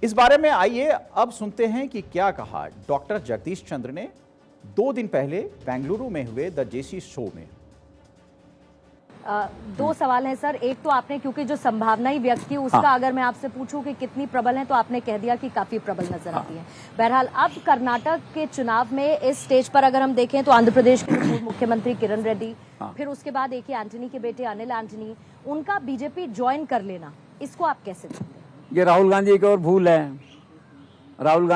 इस बारे में आइए अब सुनते हैं कि क्या कहा डॉक्टर जगदीश चंद्र ने 2 दिन पहले बेंगलुरु में हुए द जेसी शो में। दो सवाल हैं सर। एक तो आपने क्योंकि जो संभावनाएं व्यक्त की उसका अगर मैं आपसे पूछूं कि कितनी प्रबल हैं तो आपने कह दिया कि काफी प्रबल नजर आती हैं। बहरहाल अब कर्नाटक के चुनाव में इस स्टेज पर अगर हम देखें तो आंध्र प्रदेश के पूर्व मुख्यमंत्री किरण रेड्डी, फिर उसके बाद एक ही एंटनी के बेटे अनिल एंटनी, उनका बीजेपी ज्वाइन कर लेना, इसको आप कैसे देखते हैं? ये राहुल गांधी की और भूल है। राहुल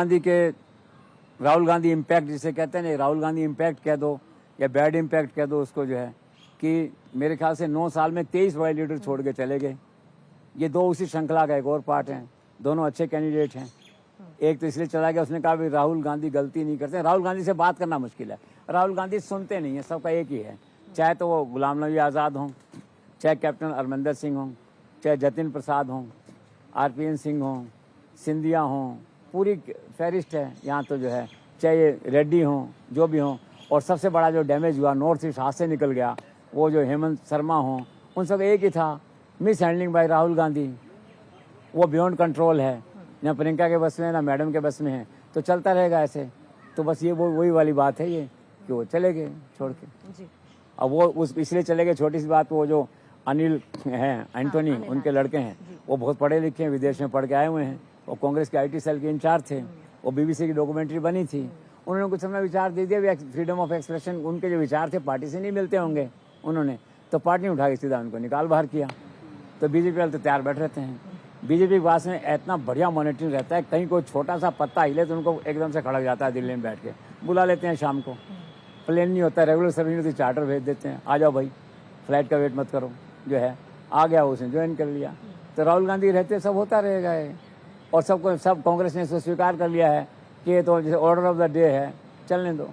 गांधी इम्पैक्ट जिसे कहते हैं ना, राहुल गांधी इम्पैक्ट कह दो या बैड इम्पैक्ट कह दो उसको, जो है कि मेरे ख्याल से 9 साल में 23 बड़े लीडर छोड़ के चले गए। ये 2 उसी श्रृंखला का एक और पार्ट हैं। दोनों अच्छे कैंडिडेट हैं। एक तो इसलिए चला गया, उसने कहा भी राहुल गांधी गलती नहीं करते। राहुल गांधी से बात करना मुश्किल है। राहुल गांधी सुनते नहीं है, सबका एक ही है, चाहे तो वो गुलाम नबी आज़ाद हों, चाहे कैप्टन अमरिंदर सिंह हों, चाहे जतिन प्रसाद हों, आरपीएन सिंह हों, सिंधिया हों, पूरी फहरिस्त है यहाँ तो, जो है चाहे रेड्डी हों, जो भी हों। और सबसे बड़ा जो डैमेज हुआ नॉर्थ ईस्ट हाथ से निकल गया, वो जो हेमंत शर्मा हों, उन सब एक ही था, mishandling by Rahul Gandhi. वो बियॉन्ड कंट्रोल है, ना प्रियंका के बस में है ना मैडम के बस में है, तो चलता रहेगा ऐसे। तो बस ये वही वाली बात है ये कि वो चले गए छोड़ के। अब वो उस इसलिए चले गए, छोटी सी बात, वो जो अनिल हैं एंटोनी, उनके लड़के हैं, वो बहुत पढ़े लिखे हैं, विदेश में पढ़ के आए हुए हैं। वो कांग्रेस के आईटी सेल के इंचार्ज थे। वो बीबीसी की डॉक्यूमेंट्री बनी थी, उन्होंने कुछ समय विचार दे दिया, फ्रीडम ऑफ एक्सप्रेशन, उनके जो विचार थे पार्टी से नहीं मिलते होंगे उन्होंने, तो पार्टी उठा के सीधा उनको निकाल बाहर किया। तो बीजेपी वाले तो तैयार बैठ रहते हैं। बीजेपी के पास में इतना बढ़िया मॉनिटरिंग रहता है, कहीं कोई छोटा सा पत्ता हिले तो उनको एकदम से खड़क जाता है, दिल्ली में बैठ के बुला लेते हैं। शाम को प्लेन नहीं होता, रेगुलर सर्विस नहीं होती, चार्टर भेज देते हैं, आ जाओ भाई, फ्लाइट का वेट मत करो, जो है आ गया, उसने ज्वाइन कर लिया। तो राहुल गांधी रहते सब होता रहेगा ये। और सब कांग्रेस ने इसको स्वीकार कर लिया है कि ये तो जैसे ऑर्डर ऑफ द डे है, चलने दो।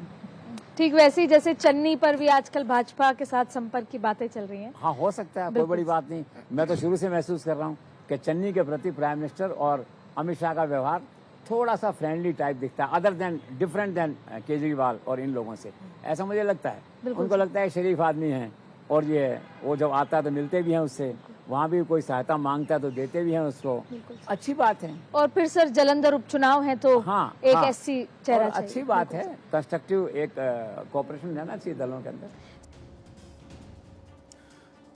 ठीक वैसे ही जैसे चन्नी पर भी आजकल भाजपा के साथ संपर्क की बातें चल रही हैं। हाँ, हो सकता है, कोई बड़ी बात नहीं। मैं तो शुरू से महसूस कर रहा हूँ कि चन्नी के प्रति प्राइम मिनिस्टर और अमित शाह का व्यवहार थोड़ा सा फ्रेंडली टाइप दिखता है, other than different than Kejriwal और इन लोगों से, ऐसा मुझे लगता है। उनको लगता है शरीफ आदमी है, और ये वो जब आता है तो मिलते भी हैं उससे, वहाँ भी कोई सहायता मांगता है तो देते भी हैं उसको, अच्छी बात है। और फिर सर जलंधर उपचुनाव है तो एक ऐसी चेहरा चाहिए, अच्छी बात है। कंस्ट्रक्टिव एक कोऑपरेशन रहना चाहिए दलों के अंदर।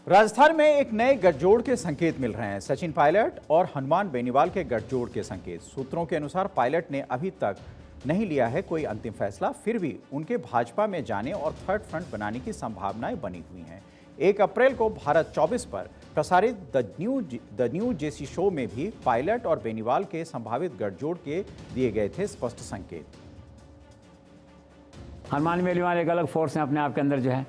राजस्थान में एक नए गठजोड़ के संकेत मिल रहे हैं। सचिन पायलट और हनुमान बेनीवाल के गठजोड़ के संकेत। सूत्रों के अनुसार पायलट ने अभी तक नहीं लिया है कोई अंतिम फैसला, फिर भी उनके भाजपा में जाने और थर्ड फ्रंट बनाने की संभावनाएं बनी हुई हैं। 1 अप्रैल को भारत 24 पर प्रसारित द न्यू जेसी शो में भी पायलट और बेनीवाल के संभावित गठजोड़ के दिए गए थे स्पष्ट संकेत। हनुमान बेनीवाल एक अलग फोर्स है अपने आप के अंदर, जो है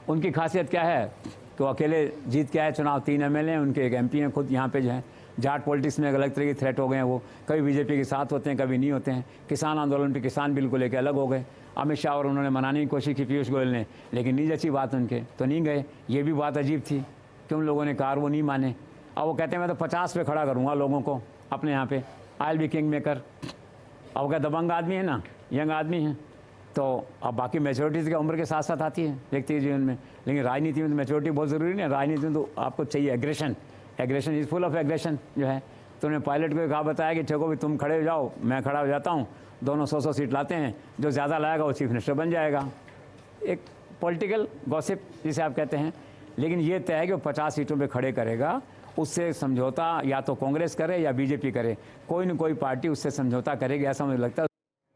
उनकी खासियत क्या है कि वो अकेले जीत के आए चुनाव, 3 एमएलए हैं, उनके एक एमपी हैं खुद यहाँ पे, जो है जाट पॉलिटिक्स में एक अलग तरह की थ्रेट हो गए हैं। वो कभी बीजेपी के साथ होते हैं, कभी नहीं होते हैं। किसान आंदोलन पे किसान बिल को लेकर अलग हो गए। अमित शाह और उन्होंने मनाने की कोशिश की पीयूष गोयल ने, लेकिन नहीं जची बात उनके, तो नहीं गए। ये भी बात अजीब थी कि उन लोगों ने कहा, वो नहीं माने। अब वो कहते हैं मैं तो 50 पे खड़ा करूँगा लोगों को अपने यहाँ पे, I will be king maker. अब क्या दबंग आदमी है ना, यंग आदमी है, तो अब बाकी मैच्योरिटीज़ की उम्र के साथ साथ आती है व्यक्ति जीवन में, लेकिन राजनीति में तो मैच्योरिटी बहुत ज़रूरी नहीं है। राजनीति में तो आपको चाहिए aggression, aggression is full of aggression, जो है। तो उन्हें पायलट को कहा, बताया कि देखो भी तुम खड़े हो जाओ, मैं खड़ा हो जाता हूँ, दोनों 100 सीट लाते हैं, जो ज़्यादा लाएगा वो चीफ मिनिस्टर बन जाएगा। एक पॉलिटिकल गॉसिप जिसे आप कहते हैं। लेकिन ये तय है कि वो 50 सीटों पे खड़े करेगा, उससे समझौता या तो कांग्रेस करे या बीजेपी करे, कोई न कोई पार्टी उससे समझौता करेगी, ऐसा मुझे लगता है।